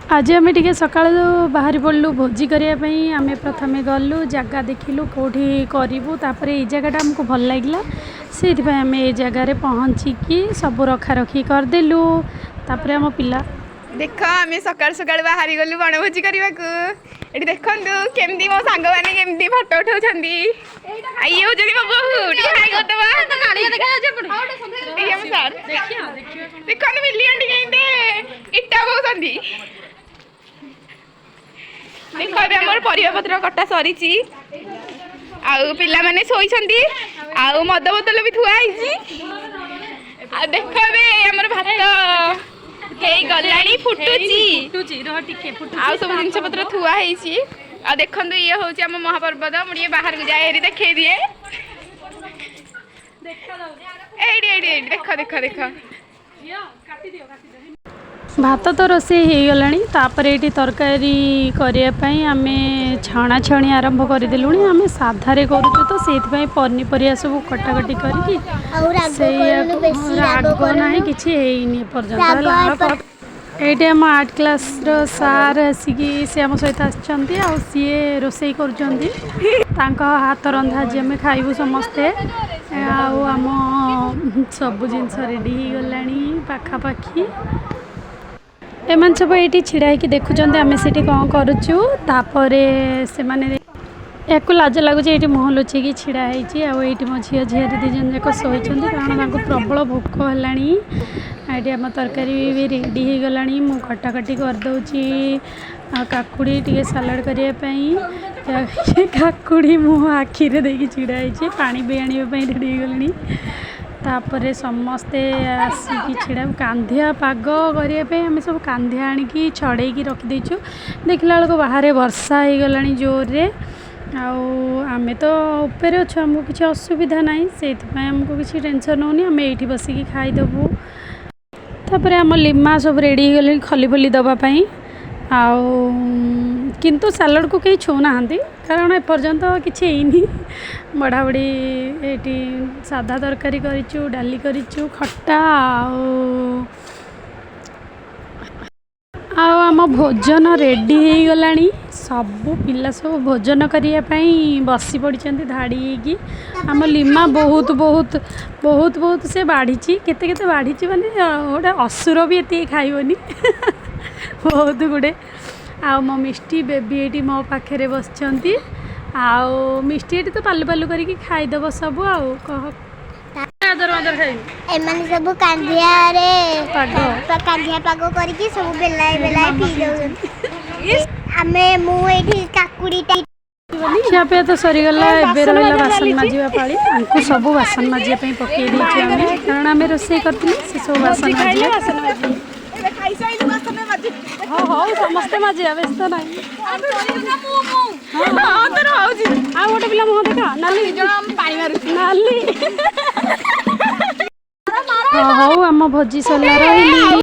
आज आम टे सका बाहरी पड़ू भोजी करने आम प्रथम गलु जगह देखिलु कौटी करूँ तापर ये जगहटा आमको भल लगे से आम ये जगार पहुँचिकी सब रखा रखी करदेलु तापर आम पिला देख आम सकाल सकाल बाहरी गलु बनभोजी करने को ये देखु केमती मो सांग मैंने केमती फटो उठाऊँ ये हूँ मो बहु देख मिलियन इटा बहु देख आम परिवापत्र कटा सरी पिला माने शोइछंती आउ मद बोतल भी थुआई देख आमर भात हे गलानी फुटुची आउ सब जिनस पत्र थुआई आ देखंतु ये होची आम महापर्वत मुझे बाहर को जाए हेरी देखे दिए देख देख देख भात तो रोषे हो गला तापर ये तरकारी करने आम छणा छणी आरंभ करदेलु आम साधारे करूँ तो से पनीपरिया सब कटाकटी करके राग ना कि पर्यटन ये आम आर्ट क्लास सार आसिकी से आम सहित आसी रोसे कर हाथ रंधा आज आम खाइबू समस्ते आम सब जिनस रेडी हो गला पाखापाखि एम सब ये छिड़ा हो देखुं आम से कौन करुचुपर से या लाज लगुच ये मुह लुचेक छिड़ा होती मो झी झील दीजन जाक शोई कारण प्रबल भोक है ये आम तरकारी भी रेडी हो गला मु कटाकटी करदे काकुड़ी टे सालाड करने काकुड़ी मो आखिरे देखिए छिड़ा होती पा भी आने रेडी हो गली तापर समस्ते आसिकी छिड़ा कांधिया पाग करने आम सब कांधिया आणिकी छड़े रखीदेचु देखला बेलू बाहर वर्षा हो गला जोर रे आमे तो ऊपर अच्छु आमको किसी असुविधा ना से आमको किसी टेंशन होनी आम ये बसिकी खाईदेबू तापर आम लिमा सब रेडी हो गले खली फली दवापाई किंतु सालाड को कहीं छूना कारण एपर्यंत किसी ହେଇନି बड़ा बड़ी ये सादा तरकारी करिचु डाली करिचु खट्टा आम भोजन रेडी हो गला सबू पिला सब भोजन करने बसी पड़ी धाड़ी आम लिमा बहुत बहुत बहुत बहुत से बाढ़ी केते बाढ़ी माने गोटे असुर भी ये खाइबनी बहुत गुड़े आ मो मिष्टी बेबी ये मो पाखे बस मिष्टी ये तो पालु पालु करके खाईदेव सब सब कांधिया कांधिया पाग करके सब बेलाए बेलाए पी दे आमे मु एठी काकुड़ी खियापिया तो सरीगला एवं रहा बासन माजिया पाली आंकु सब बासन माजिया पकई देमें कारण आम रोसे करते से सब बासन माजिया हाँ हाँ समस्ते माजिया व्यस्त ना गोटे पिला मुह देखा नाली नाली हाँ हौ आम भोजी सरला रही